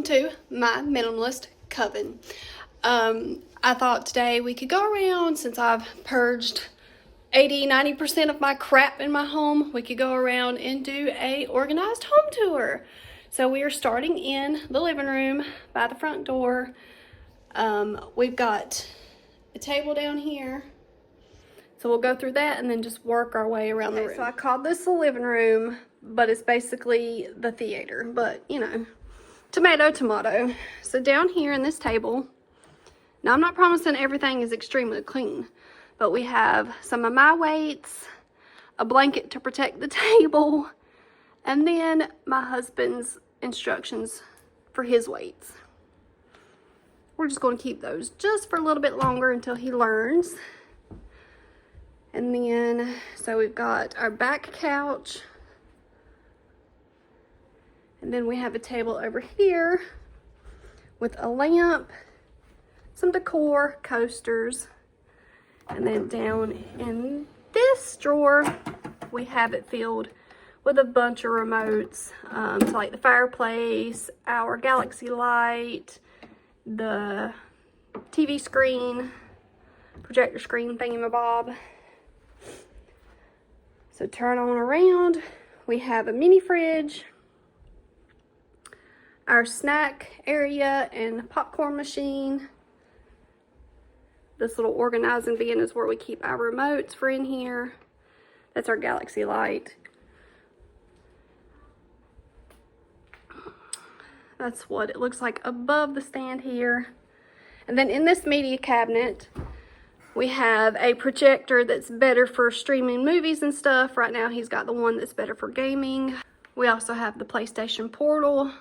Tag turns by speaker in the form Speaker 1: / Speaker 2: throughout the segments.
Speaker 1: welcome to my minimalist coven. I thought today we could go around, since I've purged 80-90% of my crap in my home, we could go around and do a organized home tour. So we are starting in the living room by the front door. We've got a table down here, so we'll go through that and then just work our way around the room. So I called this the living room, but it's basically the theater, but you know, tomato, tomato. So down here in this table, now I'm not promising everything is extremely clean, but we have some of my weights, a blanket to protect the table, and then my husband's instructions for his weights. We're just going to keep those just for a little bit longer until he learns. And then, so we've got our back couch. And then we have a table over here with a lamp, some decor, coasters. And then down in this drawer, we have it filled with a bunch of remotes. So like the fireplace, our Galaxy light, the TV screen, projector screen thingamabob. So turn on around, we have a mini fridge, our snack area and popcorn machine. This little organizing bin is where we keep our remotes for in here. That's our Galaxy light. That's what it looks like above the stand here. And then in this media cabinet, we have a projector that's better for streaming movies and stuff. Right now he's got the one that's better for gaming. We also have the PlayStation Portal.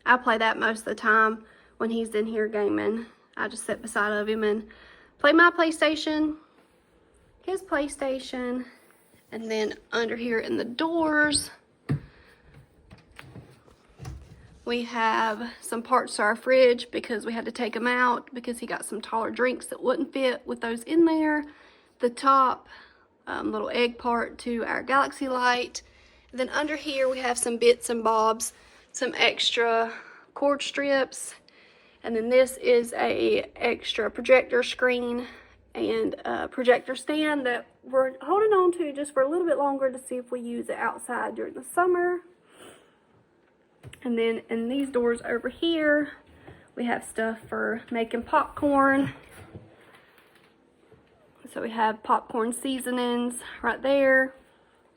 Speaker 1: I play that most of the time when he's in here gaming. I just sit beside of him and play my PlayStation, his PlayStation. And then under here in the doors, we have some parts to our fridge because we had to take them out because he got some taller drinks that wouldn't fit with those in there. The top little egg part to our Galaxy light. And then under here we have some bits and bobs, some extra cord strips. And then this is a extra projector screen and a projector stand that we're holding on to just for a little bit longer to see if we use it outside during the summer. And then in these doors over here, we have stuff for making popcorn. So we have popcorn seasonings right there.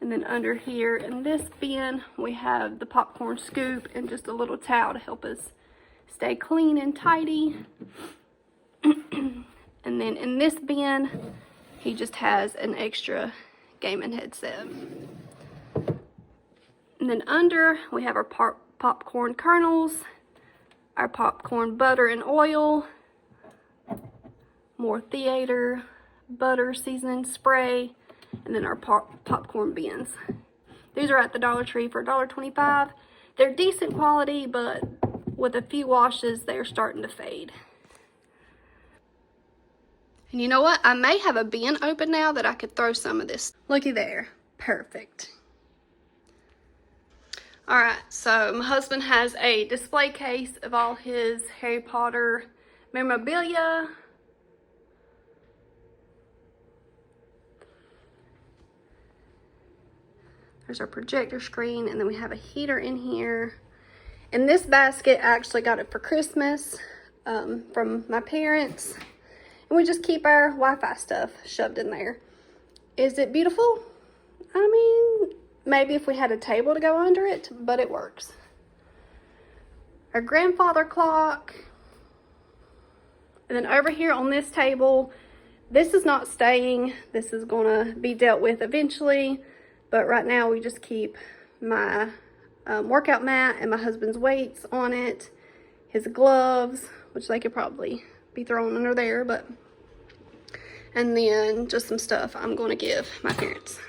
Speaker 1: And then under here in this bin, we have the popcorn scoop and just a little towel to help us stay clean and tidy. And then in this bin, he just has an extra gaming headset. And then under, we have our popcorn kernels, our popcorn butter and oil, more theater butter seasoning spray, and then our popcorn bins. These are at the Dollar Tree for $1.25. They're decent quality, but with a few washes, they're starting to fade. And you know what? I may have a bin open now that I could throw some of this. Looky there. Perfect. Alright, so my husband has a display case of all his Harry Potter memorabilia. There's our projector screen, and then we have a heater in here. And this basket, I actually got it for Christmas from my parents. And we just keep our Wi-Fi stuff shoved in there. Is it beautiful? I mean, maybe if we had a table to go under it, but it works. Our grandfather clock. And then over here on this table, this is not staying. This is gonna be dealt with eventually. But right now we just keep my workout mat and my husband's weights on it. His gloves, which they could probably be thrown under there, but. And then just some stuff I'm gonna give my parents.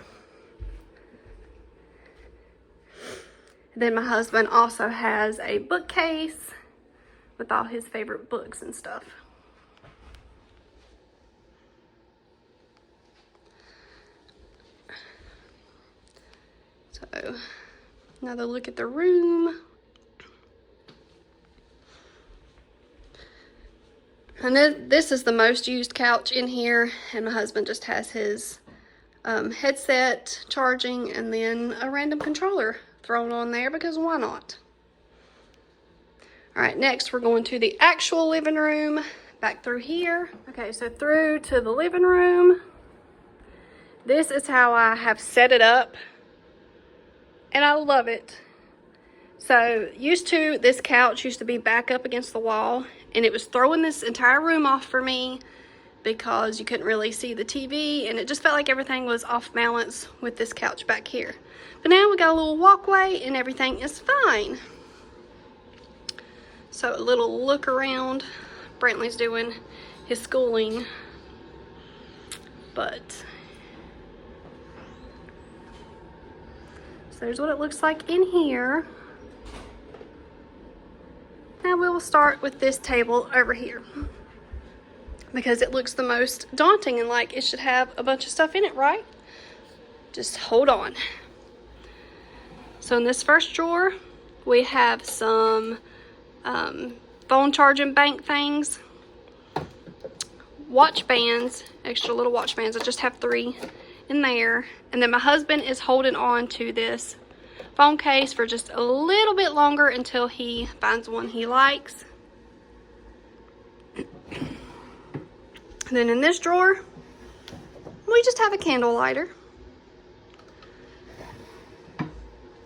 Speaker 1: Then my husband also has a bookcase with all his favorite books and stuff. So, another look at the room. And then this is the most used couch in here, and my husband just has his headset charging and then a random controller thrown on there because why not? All right, next we're going to the actual living room, back through here. Okay, so through to the living room. This is how I have set it up, and I love it. So this couch used to be back up against the wall, and it was throwing this entire room off for me because you couldn't really see the TV, and it just felt like everything was off balance with this couch back here. But now we got a little walkway and everything is fine. So a little look around. Brantley's doing his schooling, but so there's what it looks like in here. Now we will start with this table over here because it looks the most daunting and like it should have a bunch of stuff in it, right? Just hold on. So in this first drawer, we have some phone charging bank things, watch bands, extra little watch bands. I just have 3 in there. And then my husband is holding on to this phone case for just a little bit longer until he finds one he likes. And then in this drawer, we just have a candle lighter.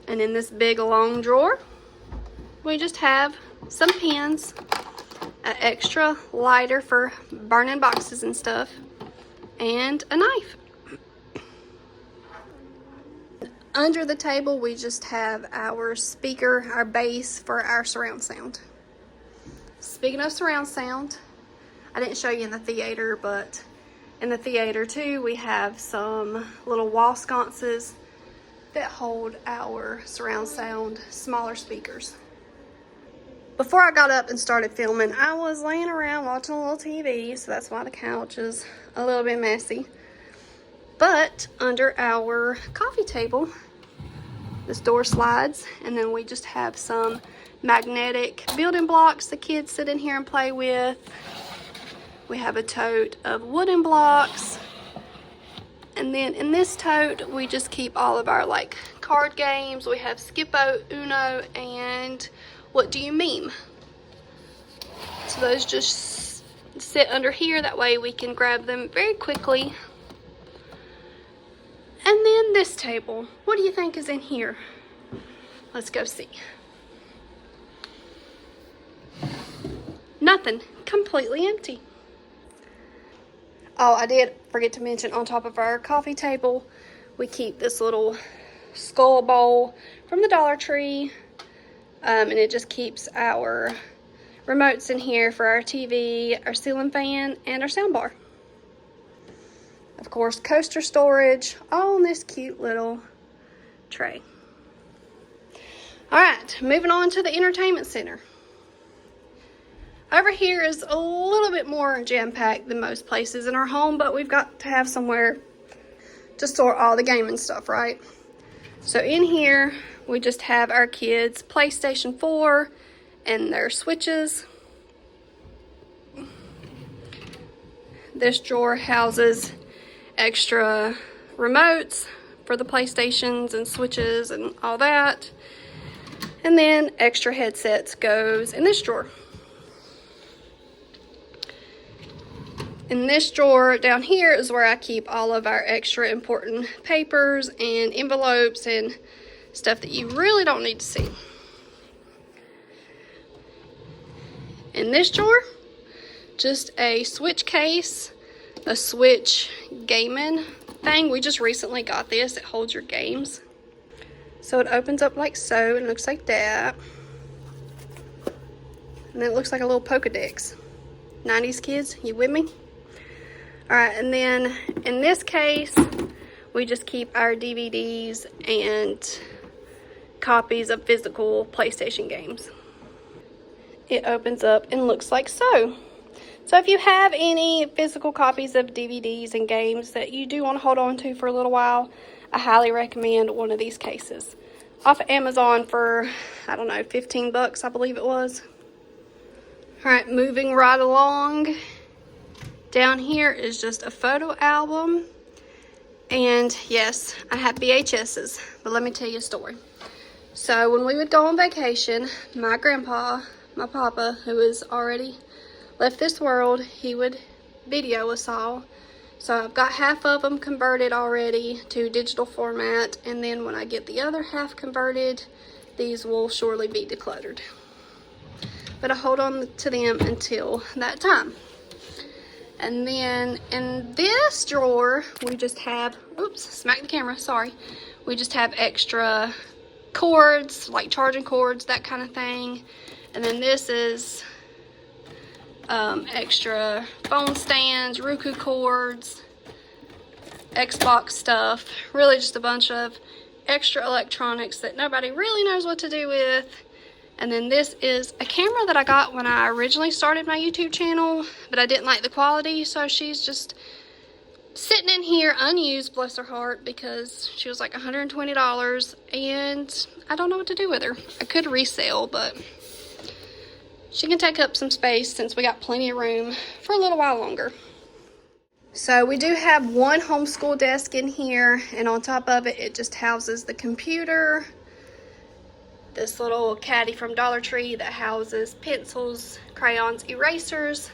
Speaker 1: And in this big long drawer, we just have some pens, an extra lighter for burning boxes and stuff, and a knife. Under the table, we just have our speaker, our bass for our surround sound. Speaking of surround sound, I didn't show you in the theater, but in the theater too, we have some little wall sconces that hold our surround sound smaller speakers. Before I got up and started filming, I was laying around watching a little TV, so that's why the couch is a little bit messy. But under our coffee table, this door slides, and then we just have some magnetic building blocks the kids sit in here and play with. We have a tote of wooden blocks. And then in this tote, we just keep all of our like card games. We have Skippo, Uno, and What Do You Meme? So those just sit under here. That way we can grab them very quickly. And then this table, what do you think is in here? Let's go see. Nothing, completely empty. Oh, I did forget to mention, on top of our coffee table, we keep this little skull bowl from the Dollar Tree. And it just keeps our remotes in here for our TV, our ceiling fan, and our sound bar. Of course, coaster storage on this cute little tray. All right, moving on to the entertainment center. Over here is a little bit more jam-packed than most places in our home, but we've got to have somewhere to store all the gaming stuff, right? So in here, we just have our kids' PlayStation 4 and their Switches. This drawer houses extra remotes for the PlayStations and Switches and all that. And then extra headsets goes in this drawer. In this drawer down here is where I keep all of our extra important papers and envelopes and stuff that you really don't need to see. In this drawer, just a Switch case, a Switch gaming thing. We just recently got this. It holds your games. So it opens up like so and looks like that. And then it looks like a little Pokedex. 90s kids, you with me? All right, and then in this case, we just keep our DVDs and copies of physical PlayStation games. It opens up and looks like so. So if you have any physical copies of DVDs and games that you do want to hold on to for a little while, I highly recommend one of these cases. Off of Amazon for, I don't know, 15 bucks, I believe it was. All right, moving right along. Down here is just a photo album. And yes, I have VHSs, but let me tell you a story. So when we would go on vacation, my grandpa, my papa, who has already left this world, he would video us all. So I've got half of them converted already to digital format, and then when I get the other half converted, these will surely be decluttered. But I hold on to them until that time. And then in this drawer, we just have, oops, smack the camera, sorry. We just have extra cords, like charging cords, that kind of thing. And then this is extra phone stands, Roku cords, Xbox stuff, really just a bunch of extra electronics that nobody really knows what to do with. And then this is a camera that I got when I originally started my YouTube channel, but I didn't like the quality, so she's just sitting in here unused, bless her heart, because she was like $120, and I don't know what to do with her. I could resell, but she can take up some space since we got plenty of room for a little while longer. So we do have one homeschool desk in here, and on top of it, it just houses the computer, this little caddy from Dollar Tree that houses pencils, crayons, erasers.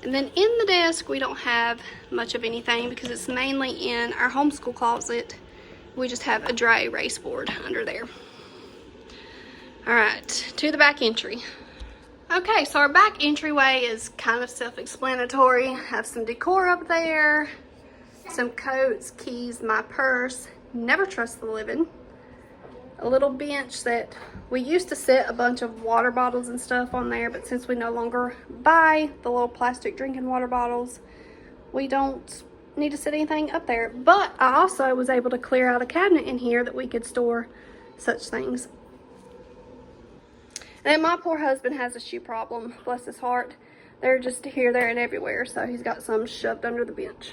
Speaker 1: And then in the desk, we don't have much of anything because it's mainly in our homeschool closet. We just have a dry erase board under there. All right, to the back entry. Okay, so our back entryway is kind of self-explanatory. Have some decor up there, some coats, keys, my purse. Never trust the living. A little bench that we used to set a bunch of water bottles and stuff on there, but since we no longer buy the little plastic drinking water bottles, we don't need to set anything up there. But I also was able to clear out a cabinet in here that we could store such things. And my poor husband has a shoe problem, bless his heart. They're just here, there, and everywhere, so he's got some shoved under the bench.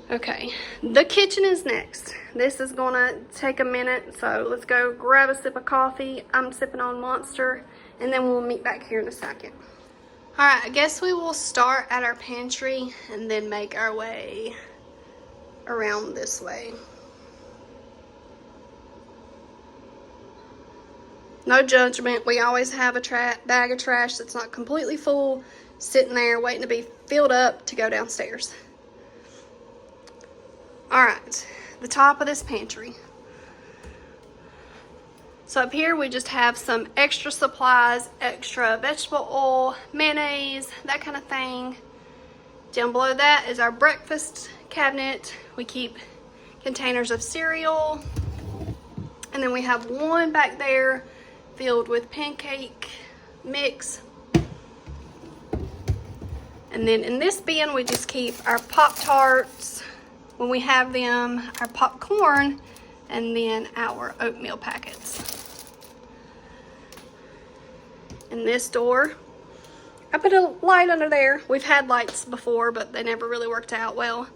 Speaker 1: Okay, the kitchen is next. This is gonna take a minute, so let's go grab a sip of coffee. I'm sipping on Monster, and then we'll meet back here in a second. All right, I guess we will start at our pantry and then make our way around this way. No judgment, we always have a bag of trash that's not completely full, sitting there waiting to be filled up to go downstairs. All right, the top of this pantry. So up here we just have some extra supplies, extra vegetable oil, mayonnaise, that kind of thing. Down below that is our breakfast cabinet. We keep containers of cereal. And then we have one back there filled with pancake mix. And then in this bin we just keep our Pop-Tarts, when we have them, our popcorn, and then our oatmeal packets. In this door, I put a light under there. We've had lights before, but they never really worked out well.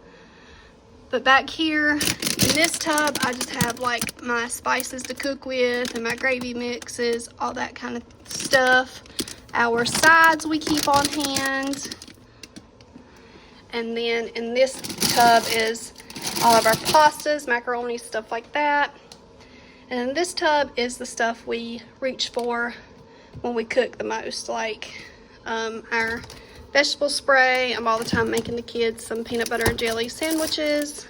Speaker 1: But back here, in this tub, I just have like my spices to cook with and my gravy mixes, all that kind of stuff. Our sides we keep on hand. And then in this tub is all of our pastas, macaroni, stuff like that. And in this tub is the stuff we reach for when we cook the most, like our vegetable spray. I'm all the time making the kids some peanut butter and jelly sandwiches,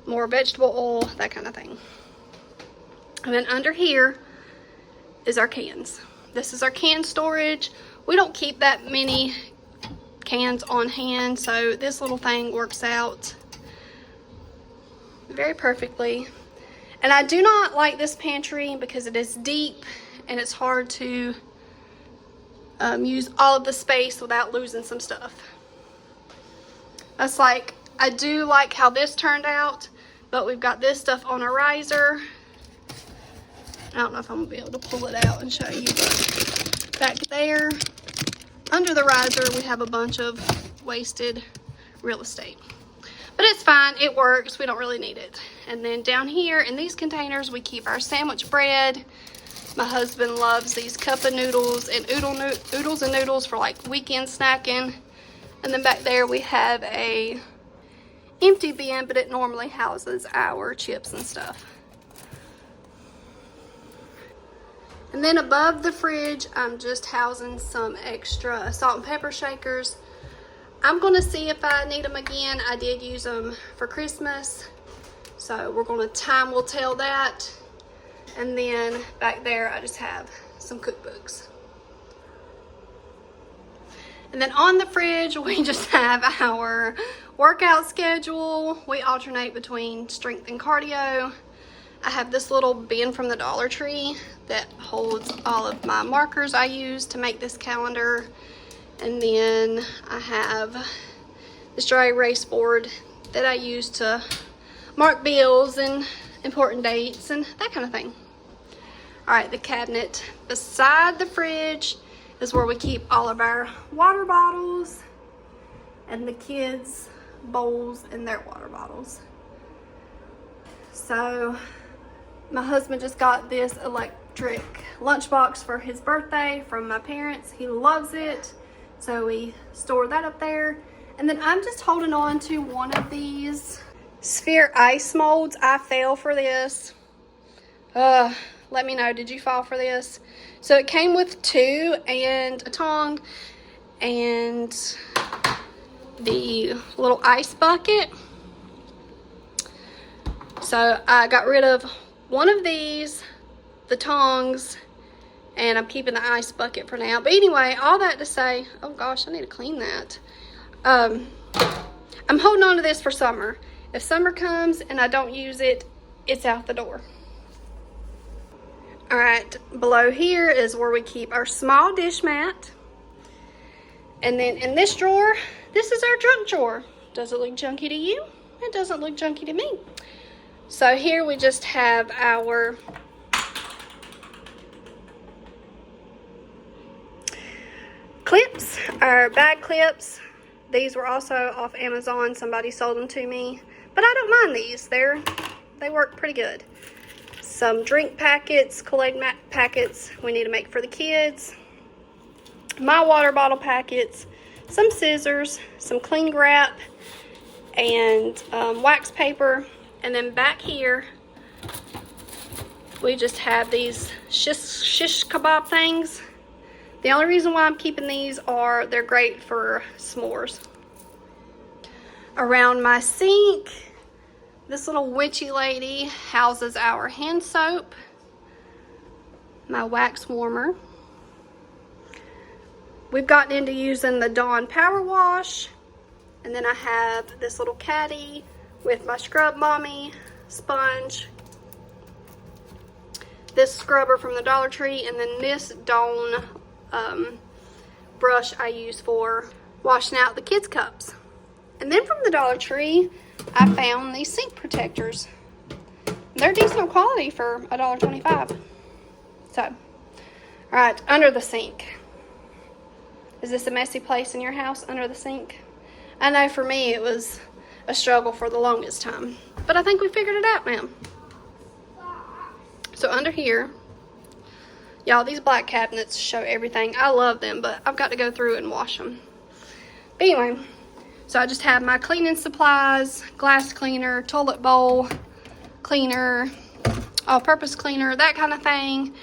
Speaker 1: more vegetable oil, that kind of thing. And then under here is our cans. This is our can storage. We don't keep that many cans on hand, so this little thing works out very perfectly. And I do not like this pantry because it is deep and it's hard to use all of the space without losing some stuff. That's like, I do like how this turned out, but we've got this stuff on a riser. I don't know if I'm gonna be able to pull it out and show you, but back there under the riser we have a bunch of wasted real estate. But it's fine, it works, we don't really need it. And then down here in these containers we keep our sandwich bread, My husband loves these cup of noodles and oodles and noodles for like weekend snacking. And then back there we have a empty bin, but it normally houses our chips and stuff. And then above the fridge, I'm just housing some extra salt and pepper shakers. I'm gonna see if I need them again. I did use them for Christmas, so we're gonna time will tell that. And then back there, I just have some cookbooks. And then on the fridge, we just have our workout schedule. We alternate between strength and cardio. I have this little bin from the Dollar Tree that holds all of my markers I use to make this calendar. And then I have this dry erase board that I use to mark bills and important dates and that kind of thing. All right, the cabinet beside the fridge is where we keep all of our water bottles and the kids' bowls and their water bottles. So my husband just got this electric lunchbox for his birthday from my parents. He loves it, so we store that up there. And then I'm just holding on to one of these sphere ice molds. I fell for this. Let me know, did you fall for this? So it came with 2 and a tongue and the little ice bucket. So I got rid of one of these, the tongs, and I'm keeping the ice bucket for now. But anyway, all that to say, oh gosh, I need to clean that. I'm holding on to this for summer. If summer comes and I don't use it, it's out the door. All right, below here is where we keep our small dish mat. And then in this drawer, this is our junk drawer. Does it look junky to you? It doesn't look junky to me. So here we just have our clips, our bag clips. These were also off Amazon. Somebody sold them to me, but I don't mind these. They work pretty good. Some drink packets, Kool-Aid packets we need to make for the kids. My water bottle packets, some scissors, some cling wrap, and wax paper. And then back here, we just have these shish kebab things. The only reason why I'm keeping these are they're great for s'mores. Around my sink, this little witchy lady houses our hand soap, my wax warmer. We've gotten into using the Dawn Power Wash. And then I have this little caddy with my Scrub Mommy sponge, this scrubber from the Dollar Tree, and then this Dawn brush I use for washing out the kids' cups. And then from the Dollar Tree, I found these sink protectors. They're decent quality for $1.25. So, all right, under the sink. Is this a messy place in your house, under the sink? I know for me it was a struggle for the longest time, but I think we figured it out now. So under here, y'all, these black cabinets show everything. I love them, but I've got to go through and wash them. But anyway, so I just have my cleaning supplies, glass cleaner, toilet bowl cleaner, all-purpose cleaner, that kind of thing.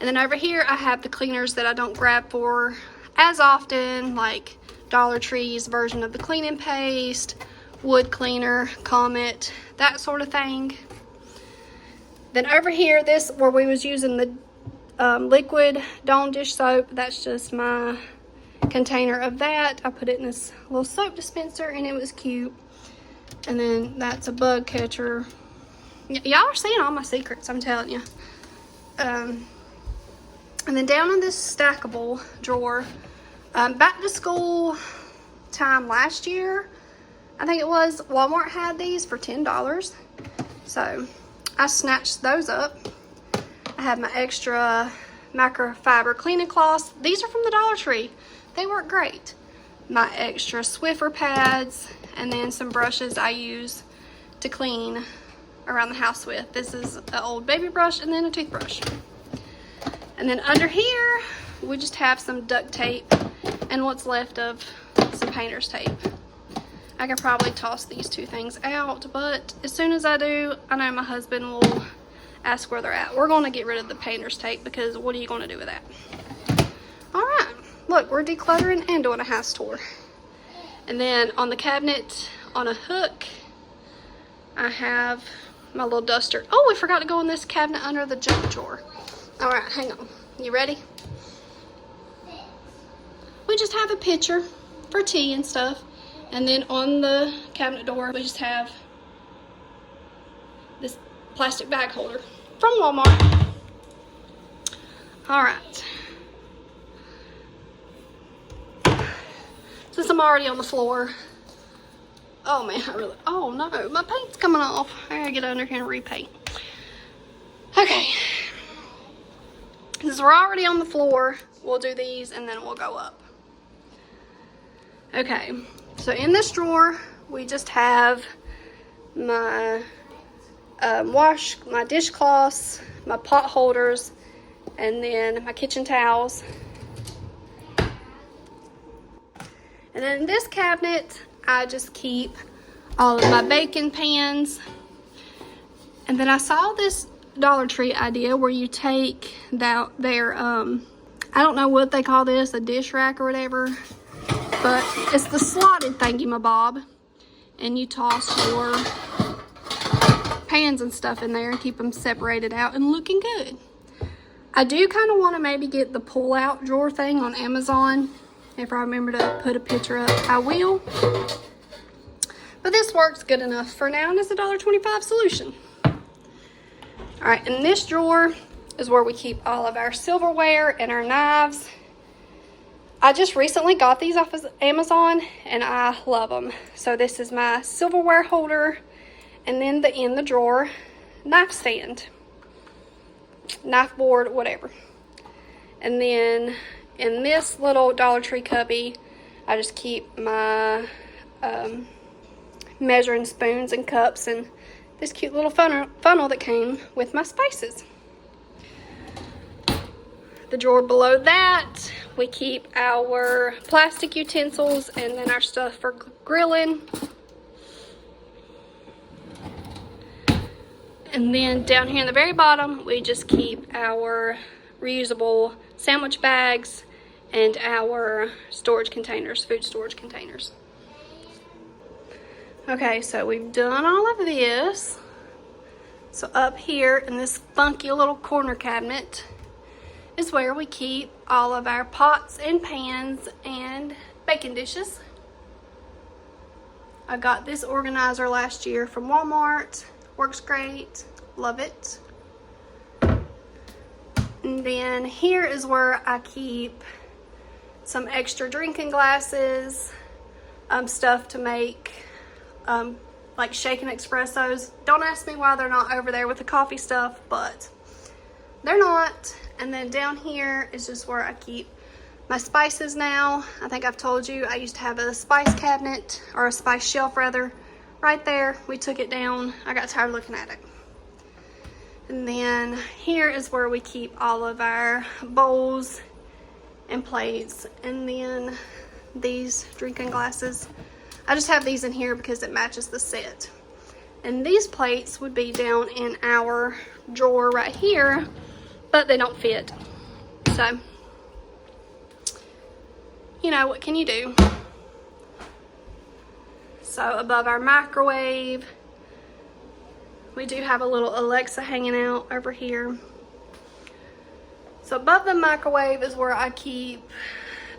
Speaker 1: And then over here, I have the cleaners that I don't grab for as often, like Dollar Tree's version of the cleaning paste, wood cleaner, Comet, that sort of thing. Then over here, this where we was using the liquid Dawn dish soap, that's just my container of that. I put it in this little soap dispenser and it was cute. And then that's a bug catcher. Y'all are seeing all my secrets, I'm telling you. And then down in this stackable drawer, back to school time last year, I think it was, Walmart had these for $10. So I snatched those up. I have my extra microfiber cleaning cloths. These are from the Dollar Tree. They work great. My extra Swiffer pads, and then some brushes I use to clean around the house with. This is an old baby brush and then a toothbrush. And then under here, we just have some duct tape and what's left of some painter's tape. I could probably toss these two things out, but as soon as I do, I know my husband will ask where they're at. We're going to get rid of the painter's tape because what are you going to do with that? All right, look, we're decluttering and doing a house tour. And then on the cabinet, on a hook, I have my little duster. Oh, we forgot to go in this cabinet under the junk drawer. All right, hang on. You ready? We just have a pitcher for tea and stuff. And then on the cabinet door, we just have this plastic bag holder from Walmart. All right. Since I'm already on the floor, oh man, oh no, my paint's coming off. I gotta get under here and repaint. Okay. Since we're already on the floor, we'll do these and then we'll go up. Okay. So in this drawer, we just have my my dishcloths, my pot holders, and then my kitchen towels. And then in this cabinet, I just keep all of my baking pans. And then I saw this Dollar Tree idea where you take their, I don't know what they call this, a dish rack or whatever. But it's the slotted thingy-mabob, and you toss your pans and stuff in there and keep them separated out and looking good. I do kind of want to maybe get the pull-out drawer thing on Amazon. If I remember to put a picture up, I will. But this works good enough for now, and it's a $1.25 solution. All right, in this drawer is where we keep all of our silverware and our knives. I just recently got these off of Amazon and I love them. So this is my silverware holder, and then in the drawer, knife stand, knife board, whatever. And then in this little Dollar Tree cubby, I just keep my measuring spoons and cups and this cute little funnel that came with my spices. The drawer below that, we keep our plastic utensils and then our stuff for grilling. And then down here in the very bottom, we just keep our reusable sandwich bags and our storage containers, food storage containers. Okay, so we've done all of this. So up here in this funky little corner cabinet is where we keep all of our pots and pans and baking dishes. I got this organizer last year from Walmart. Works great. Love it. And then here is where I keep some extra drinking glasses, stuff to make like shaken espressos. Don't ask me why they're not over there with the coffee stuff, but they're not. And then down here is just where I keep my spices now. I think I've told you I used to have a spice cabinet, or a spice shelf rather, right there. We took it down. I got tired looking at it. And then here is where we keep all of our bowls and plates. And then these drinking glasses, I just have these in here because it matches the set. And these plates would be down in our drawer right here, but they don't fit. So, you know, what can you do? So above our microwave, we do have a little Alexa hanging out over here. So above the microwave is where I keep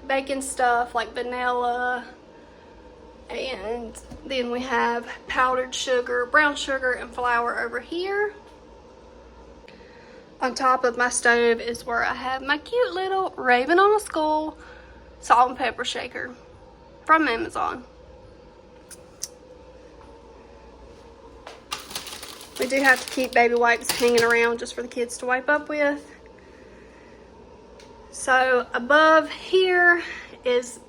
Speaker 1: baking stuff like vanilla, and then we have powdered sugar, brown sugar, and flour over here. On top of my stove is where I have my cute little Raven on a Skull salt and pepper shaker from Amazon. We do have to keep baby wipes hanging around just for the kids to wipe up with. So above here is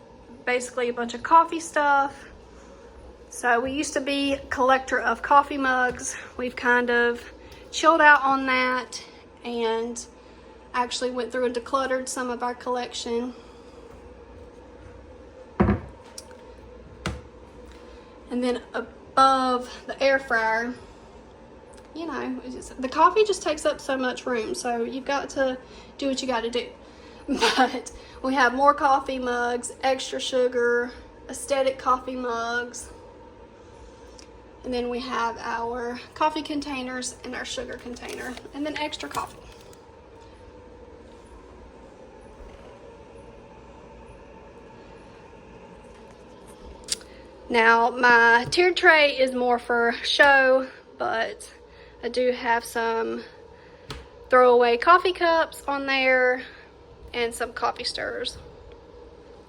Speaker 1: basically a bunch of coffee stuff. So we used to be a collector of coffee mugs. We've kind of chilled out on that, and Actually went through and decluttered some of our collection. And then above the air fryer, you know, the coffee just takes up so much room, so you've got to do what you got to do. But we have more coffee mugs, extra sugar, aesthetic coffee mugs, and then we have our coffee containers and our sugar container, and then extra coffee. Now, my tiered tray is more for show, but I do have some throwaway coffee cups on there and some coffee stirrers.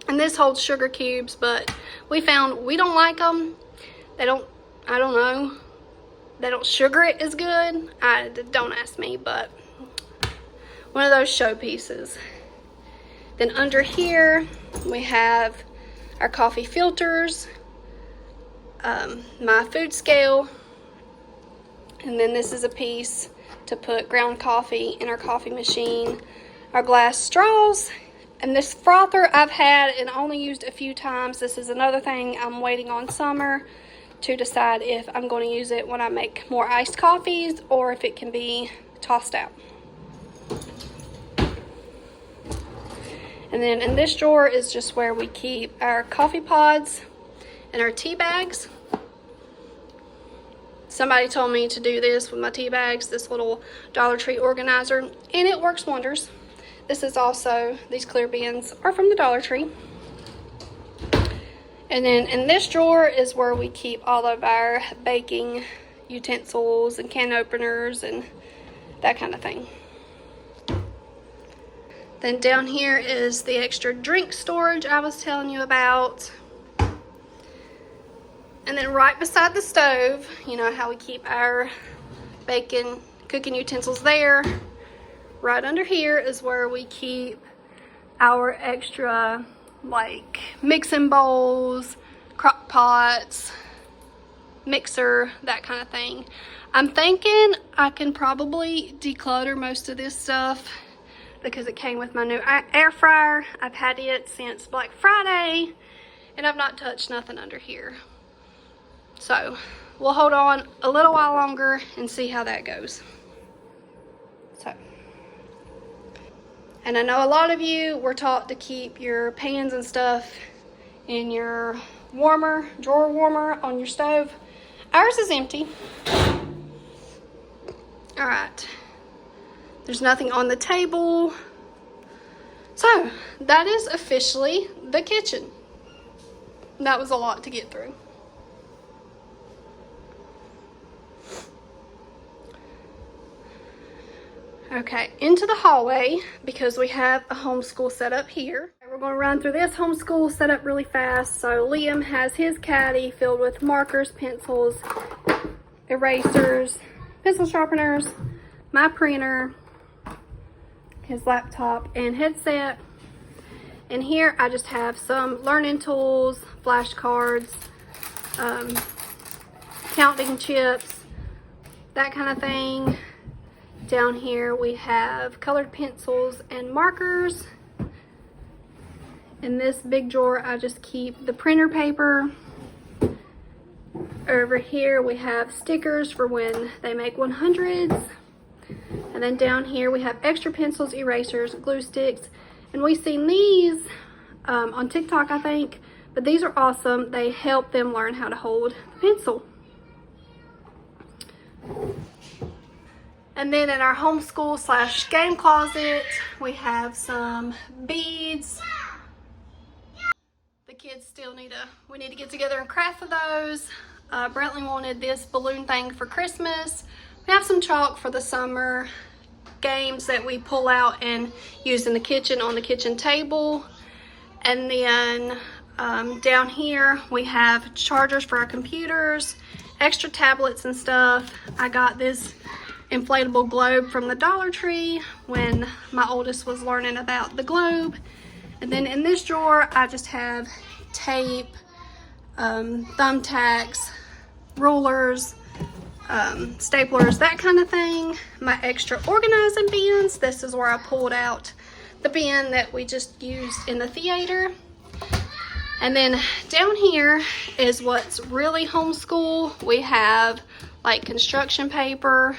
Speaker 1: And this holds sugar cubes, but we found we don't like them. I don't know. They don't sugar it as good. Don't ask me, but one of those showpieces. Then under here, we have our coffee filters, my food scale, and then this is a piece to put ground coffee in our coffee machine, our glass straws, and this frother I've had and only used a few times. This is another thing I'm waiting on summer to decide if I'm going to use it when I make more iced coffees or if it can be tossed out. And then in this drawer is just where we keep our coffee pods and our tea bags. Somebody told me to do this with my tea bags, this little Dollar Tree organizer, and it works wonders. This is also, these clear bins are from the Dollar Tree. And then in this drawer is where we keep all of our baking utensils and can openers and that kind of thing. Then down here is the extra drink storage I was telling you about. And then right beside the stove, you know how we keep our bacon, cooking utensils there. Right under here is where we keep our extra, like, mixing bowls, crock pots, mixer, that kind of thing. I'm thinking I can probably declutter most of this stuff because it came with my new air fryer. I've had it since Black Friday, and I've not touched nothing under here. So we'll hold on a little while longer and see how that goes. And I know a lot of you were taught to keep your pans and stuff in your warmer, drawer warmer on your stove. Ours is empty. All right. There's nothing on the table. So that is officially the kitchen. That was a lot to get through. Okay, into the hallway because we have a homeschool setup here. We're going to run through this homeschool setup really fast. So Liam has his caddy filled with markers, pencils, erasers, pencil sharpeners, my printer, his laptop, and headset. And here I just have some learning tools, flashcards, counting chips, that kind of thing. Down here we have colored pencils and markers. In this big drawer I just keep the printer paper. Over here we have stickers for when they make 100s. And then down here we have extra pencils, erasers, glue sticks. And we've seen these on TikTok, I think. But these are awesome. They help them learn how to hold the pencil. And then in our homeschool / game closet, we have some beads. The kids still we need to get together and craft for those. Brentley wanted this balloon thing for Christmas. We have some chalk for the summer games that we pull out and use in the kitchen on the kitchen table. And then down here we have chargers for our computers, extra tablets and stuff. I got this inflatable globe from the Dollar Tree when my oldest was learning about the globe. And then in this drawer I just have tape, thumbtacks, rulers, staplers, that kind of thing. My extra organizing bins. This is where I pulled out the bin that we just used in the theater. And then down here is what's really homeschool. We have like construction paper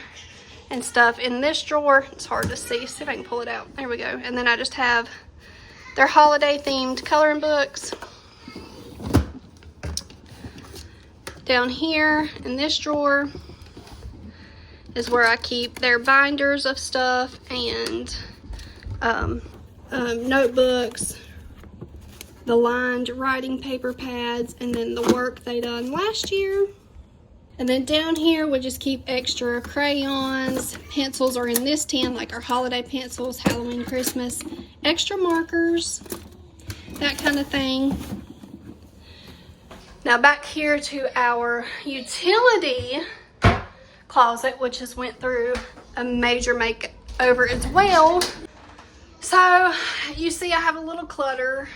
Speaker 1: and stuff in this drawer. It's hard to see if I can pull it out. There we go. And then I just have their holiday themed coloring books. Down here in this drawer is where I keep their binders of stuff and notebooks, the lined writing paper pads, and then the work they done last year. And then down here we just keep extra crayons. Pencils are in this tin, like our holiday pencils, Halloween, Christmas, extra markers, that kind of thing. Now back here to our utility closet, which has went through a major makeover as well. So you see I have a little clutter,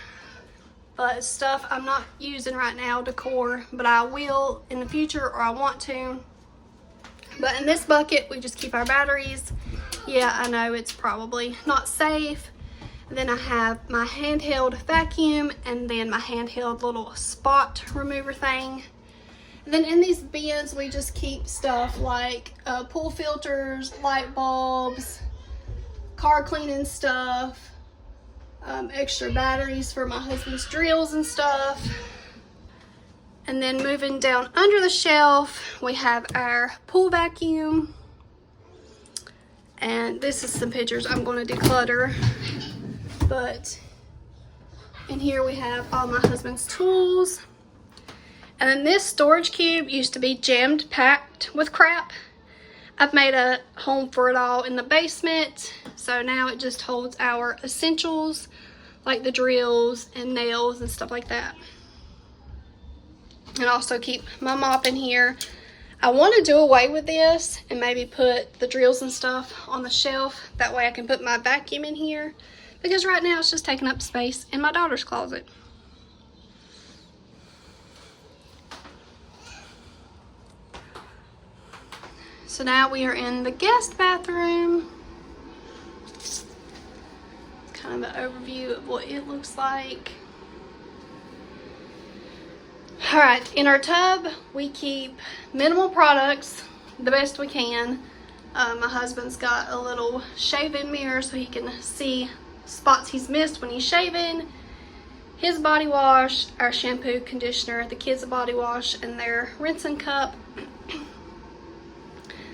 Speaker 1: but stuff I'm not using right now, decor, but I will in the future, or I want to. But in this bucket we just keep our batteries. Yeah, I know it's probably not safe. And then I have my handheld vacuum, and then my handheld little spot remover thing. And then in these bins we just keep stuff like pool filters, light bulbs, car cleaning stuff, extra batteries for my husband's drills and stuff. And then moving down under the shelf we have our pool vacuum. And this is some pictures I'm going to declutter. But in here we have all my husband's tools. And then this storage cube used to be jammed packed with crap. I've made a home for it all in the basement. So now it just holds our essentials like the drills and nails and stuff like that. And also keep my mop in here. I want to do away with this and maybe put the drills and stuff on the shelf. That way I can put my vacuum in here. Because right now it's just taking up space in my daughter's closet. So now we are in the guest bathroom. Kind of an overview of what it looks like. Alright, in our tub we keep minimal products the best we can. My husband's got a little shave-in mirror so he can see spots he's missed when he's shaving, his body wash, our shampoo, conditioner, the kids' body wash, and their rinsing cup,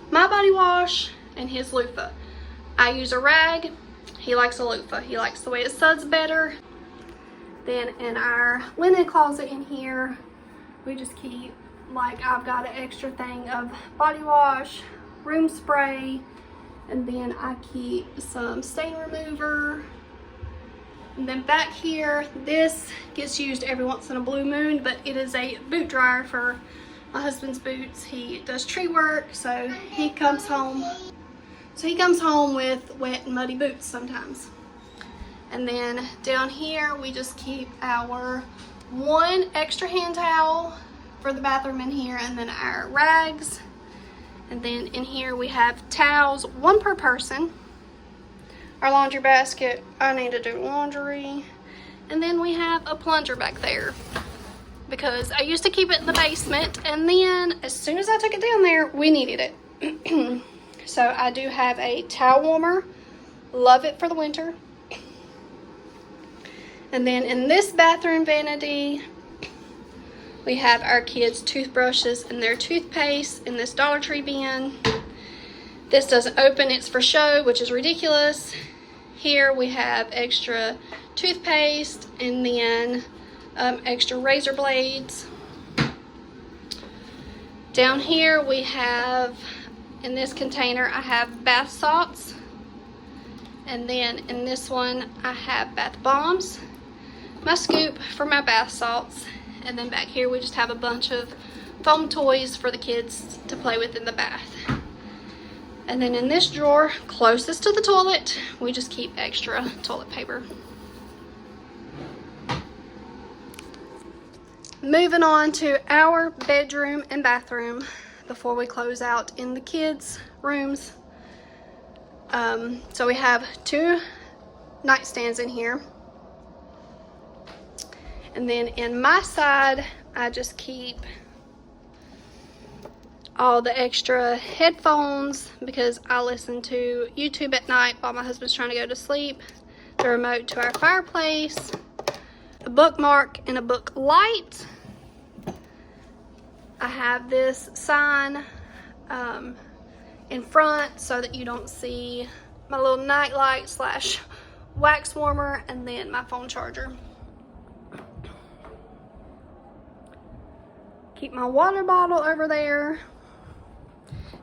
Speaker 1: my body wash, and his loofah. I use a rag. He likes a loofah. He likes the way it suds better. Then in our linen closet in here, we just keep, like, I've got an extra thing of body wash, room spray, and then I keep some stain remover. And then back here, this gets used every once in a blue moon, but it is a boot dryer for my husband's boots. He does tree work, so he comes home with wet and muddy boots sometimes. And then down here, we just keep our one extra hand towel for the bathroom in here, and then our rags. And then in here we have towels, one per person. Our laundry basket, I need to do laundry. And then we have a plunger back there because I used to keep it in the basement, and then as soon as I took it down there, we needed it. So I do have a towel warmer, love it for the winter. And then in this bathroom vanity, we have our kids' toothbrushes and their toothpaste in this Dollar Tree bin. This doesn't open, it's for show, which is ridiculous. Here we have extra toothpaste and then extra razor blades. Down here we have, in this container, I have bath salts. And then in this one, I have bath bombs, my scoop for my bath salts. And then back here we just have a bunch of foam toys for the kids to play with in the bath. And then in this drawer, closest to the toilet, we just keep extra toilet paper. Moving on to our bedroom and bathroom. before we close out in the kids' rooms. So we have 2 nightstands in here. And then in my side, I just keep all the extra headphones because I listen to YouTube at night while my husband's trying to go to sleep. The remote to our fireplace, a bookmark and a book light. I have this sign in front so that you don't see my little night light slash wax warmer, and then my phone charger. Keep my water bottle over there.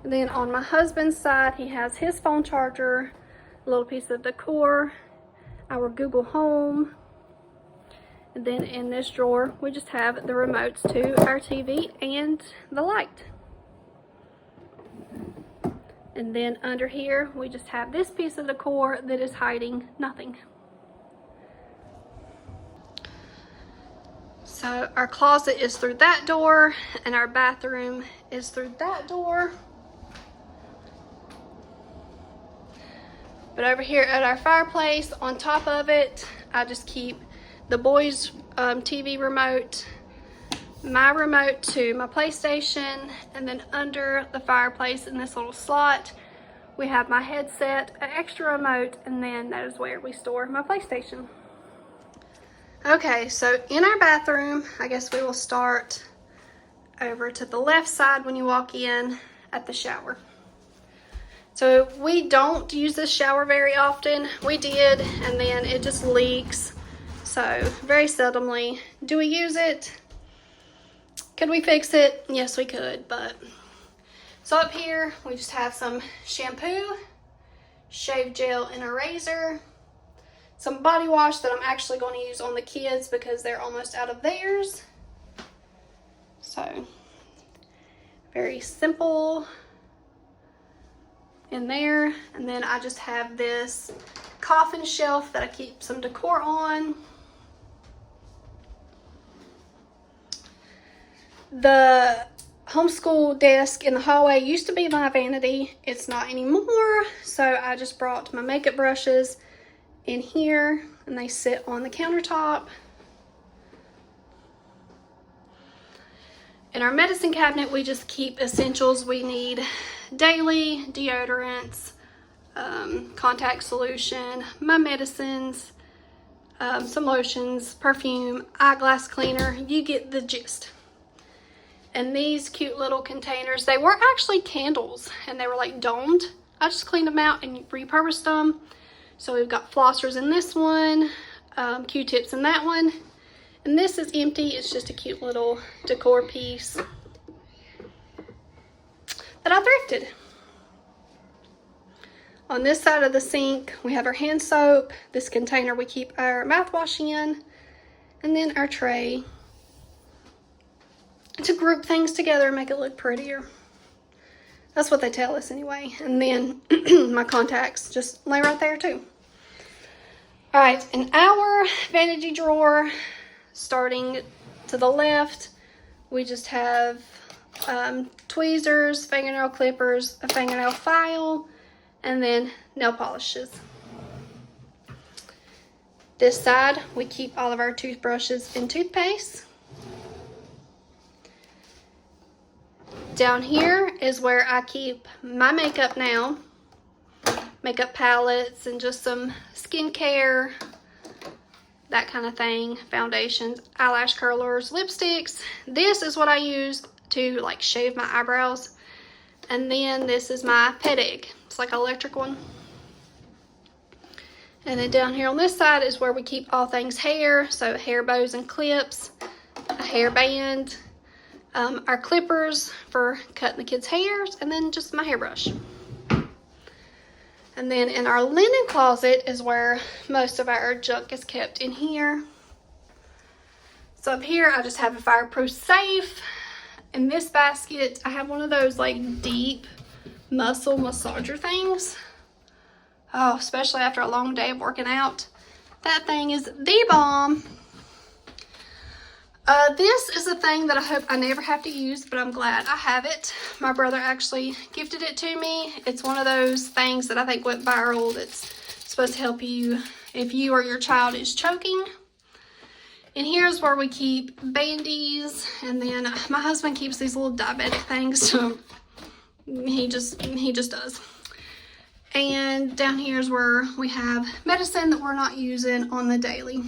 Speaker 1: And then on my husband's side, he has his phone charger, a little piece of decor, our Google Home. And then in this drawer, we just have the remotes to our TV and the light. And then under here, we just have this piece of decor that is hiding nothing. So our closet is through that door, and our bathroom is through that door. But over here at our fireplace, on top of it, I just keep the boys' TV remote, my remote to my PlayStation, and then under the fireplace in this little slot, we have my headset, an extra remote, and then that is where we store my PlayStation. Okay, so in our bathroom, I guess we will start over to the left side when you walk in at the shower. So we don't use this shower very often. We did, and then it just leaks. So very seldomly do we use it. Could we fix it? Yes, we could, but. So up here, we just have some shampoo, shave gel, and a razor. Some body wash that I'm actually going to use on the kids because they're almost out of theirs. So, very simple in there. And then I just have this coffin shelf that I keep some decor on. The homeschool desk in the hallway used to be my vanity. It's not anymore. So I just brought my makeup brushes in here, and they sit on the countertop. In our medicine cabinet, we just keep essentials we need daily: deodorants, contact solution, my medicines, some lotions, perfume, eyeglass cleaner. You get the gist. And these cute little containers, they were actually candles, and they were like domed. I just cleaned them out and repurposed them. So we've got flossers in this one, Q-tips in that one. And this is empty. It's just a cute little decor piece that I thrifted. On this side of the sink, we have our hand soap, this container we keep our mouthwash in, and then our tray to group things together and make it look prettier. That's what they tell us anyway. And then my contacts just lay right there too. All right, in our vanity drawer, starting to the left, we just have tweezers, fingernail clippers, a fingernail file, and then nail polishes. This side, we keep all of our toothbrushes and toothpaste. Down here is where I keep my makeup now. Makeup palettes and just some skincare, that kind of thing. Foundations, eyelash curlers, lipsticks. This is what I use to like shave my eyebrows. And then this is my pet egg. It's like an electric one. And then down here on this side is where we keep all things hair. So hair bows and clips, a hair band, our clippers for cutting the kids' hairs, and then just my hairbrush. And then in our linen closet is where most of our junk is kept in here. So up here, I just have a fireproof safe. In this basket, I have one of those like deep muscle massager things. Oh, especially after a long day of working out. That thing is the bomb. This is a thing that I hope I never have to use, but I'm glad I have it. My brother actually gifted it to me. It's one of those things that I think went viral that's supposed to help you if you or your child is choking. And here's where we keep bandies, and then my husband keeps these little diabetic things, so he just does. And down here is where we have medicine that we're not using on the daily.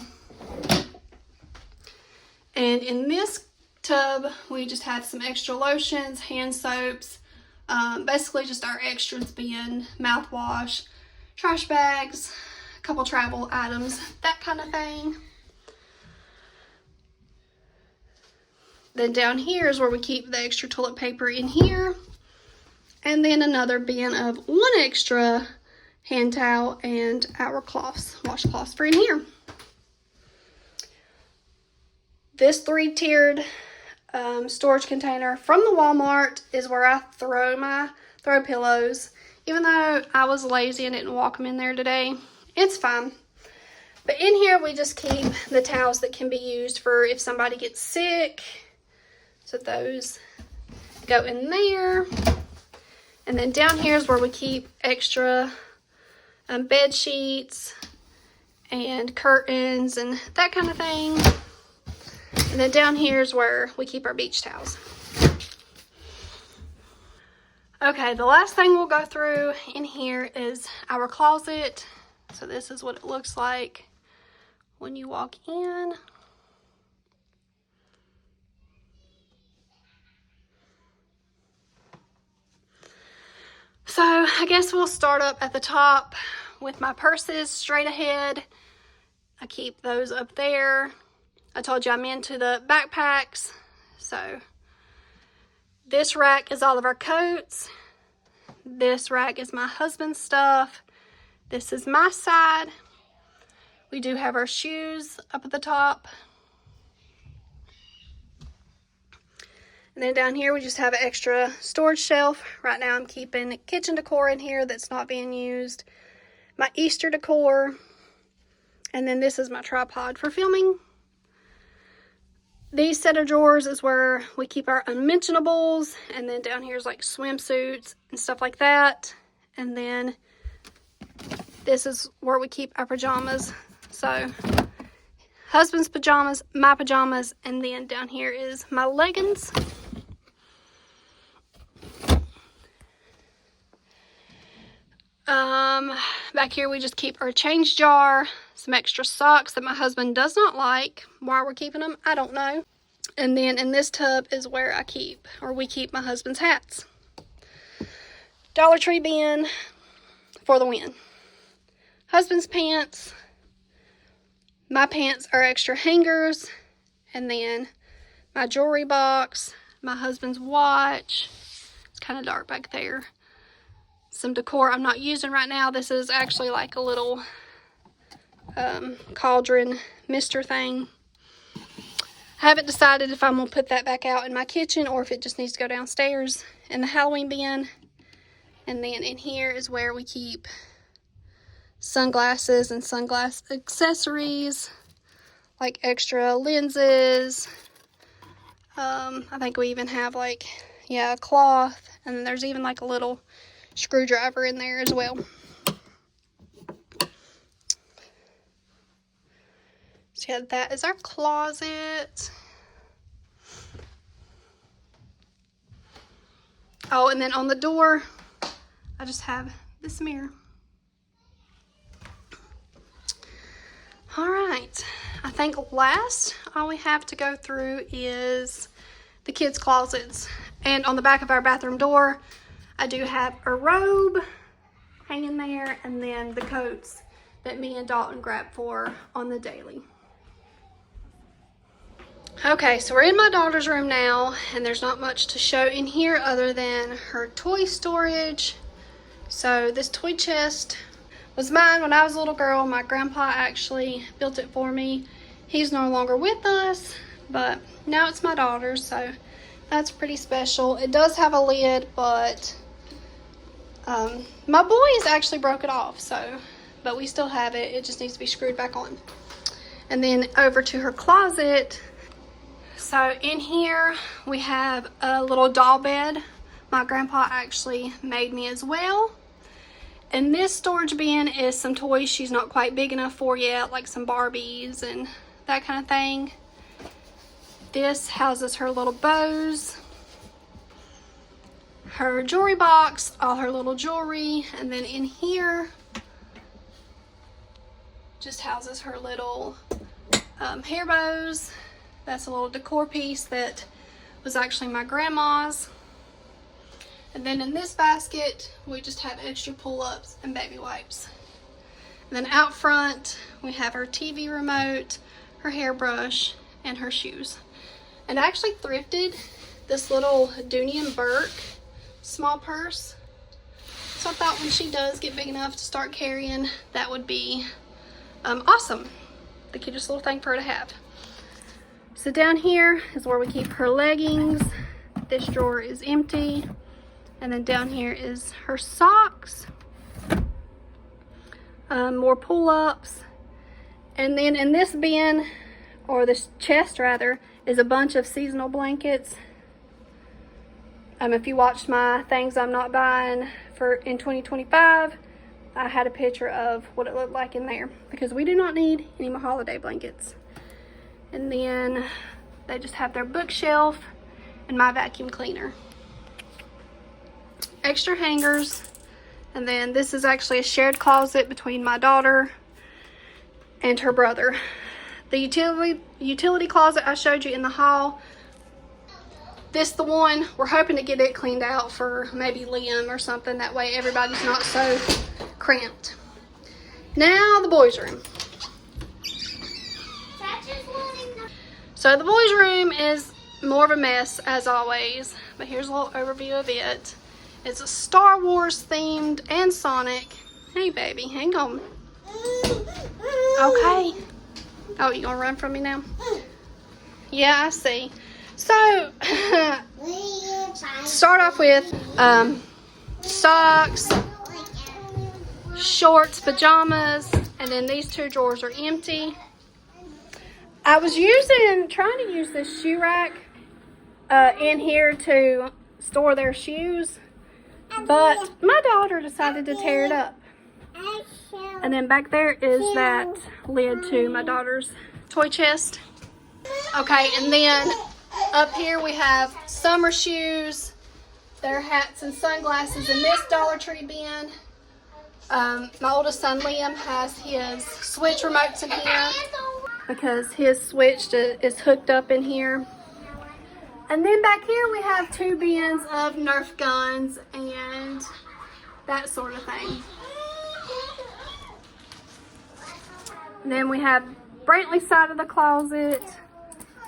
Speaker 1: And in this tub, we just have some extra lotions, hand soaps, basically just our extras being mouthwash, trash bags, a couple travel items, that kind of thing. Then down here is where we keep the extra toilet paper in here. And then another bin of one extra hand towel and our cloths, washcloths for in here. This 3-tiered storage container from the Walmart is where I throw pillows. Even though I was lazy and didn't walk them in there today, it's fine. But in here we just keep the towels that can be used for if somebody gets sick. So those go in there. And then down here is where we keep extra bed sheets and curtains and that kind of thing. And then down here is where we keep our beach towels. Okay, the last thing we'll go through in here is our closet. So this is what it looks like when you walk in. So I guess we'll start up at the top with my purses straight ahead. I keep those up there. I told you I'm into the backpacks. So this rack is all of our coats. This rack is my husband's stuff. This is my side. We do have our shoes up at the top. And then down here we just have an extra storage shelf. Right now I'm keeping kitchen decor in here that's not being used. My Easter decor. And then this is my tripod for filming. These set of drawers is where we keep our unmentionables. And then down here is like swimsuits and stuff like that. And then this is where we keep our pajamas. So husband's pajamas, my pajamas, and then down here is my leggings. Back here we just keep our change jar, some extra socks that my husband does not like. Why we're keeping them, I don't know. And then in this tub is where we keep my husband's hats. Dollar Tree bin for the win. Husband's pants. My pants are extra hangers. And then my jewelry box, my husband's watch. It's kind of dark back there. Some decor I'm not using right now. This is actually like a little cauldron mister thing. I haven't decided if I'm going to put that back out in my kitchen or if it just needs to go downstairs in the Halloween bin. And then in here is where we keep sunglasses and sunglass accessories, like extra lenses. I think we even have like, a cloth, and then there's even like a little screwdriver in there as well. So yeah, that is our closet. Oh, and then on the door, I just have this mirror. All right, I think last all we have to go through is the kids' closets. And on the back of our bathroom door, I do have a robe hanging there, and then the coats that me and Dalton grab for on the daily. Okay, so we're in my daughter's room now, and there's not much to show in here other than her toy storage. So this toy chest was mine when I was a little girl. My grandpa actually built it for me. He's no longer with us, but now it's my daughter's, so that's pretty special. It does have a lid, but my boys actually broke it off, but we still have it. It just needs to be screwed back on. And then over to her closet, So in here we have a little doll bed. My grandpa actually made me as well. And this storage bin is some toys she's not quite big enough for yet, like some Barbies and that kind of thing. This houses her little bows, her jewelry box, all her little jewelry, and then in here just houses her little hair bows. That's a little decor piece that was actually my grandma's. And then in this basket, we just have extra pull-ups and baby wipes. And then out front, we have her TV remote, her hairbrush, and her shoes. And I actually thrifted this little Dooney and Burke small purse. So I thought when she does get big enough to start carrying, that would be awesome. The cutest little thing for her to have. So down here is where we keep her leggings. This drawer is empty. And then down here is her socks. More pull-ups. And then in this bin, or this chest rather, is a bunch of seasonal blankets. If you watched my things I'm not buying in 2025, I had a picture of what it looked like in there, because we do not need any more holiday blankets. And then they just have their bookshelf and my vacuum cleaner. Extra hangers. And then this is actually a shared closet between my daughter and her brother. The utility closet I showed you in the hall, this the one, we're hoping to get it cleaned out for maybe Liam or something. That way everybody's not so cramped. Now the boys' room. So the boys' room is more of a mess as always, but here's a little overview of it. It's a Star Wars themed and Sonic. Hey baby, hang on. Okay. Oh, you gonna run from me now? Yeah, I see. So, start off with socks, shorts, pajamas, and then these two drawers are empty. I was trying to use this shoe rack in here to store their shoes, but my daughter decided to tear it up. And then back there is that lid to my daughter's toy chest. Okay, and then up here we have summer shoes, their hats and sunglasses in this Dollar Tree bin. My oldest son Liam has his Switch remotes in here because his Switch is hooked up in here. And then back here we have two bins of Nerf guns and that sort of thing. And then we have Brantley's side of the closet,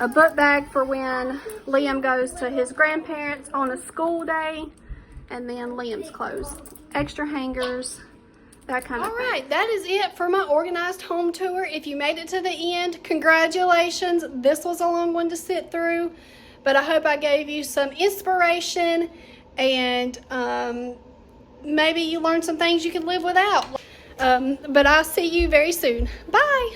Speaker 1: a book bag for when Liam goes to his grandparents on a school day, and then Liam's clothes, extra hangers, that kind of thing. All right, that is it for my organized home tour. If you made it to the end, congratulations. This was a long one to sit through, but I hope I gave you some inspiration and maybe you learned some things you can live without. But I'll see you very soon. Bye.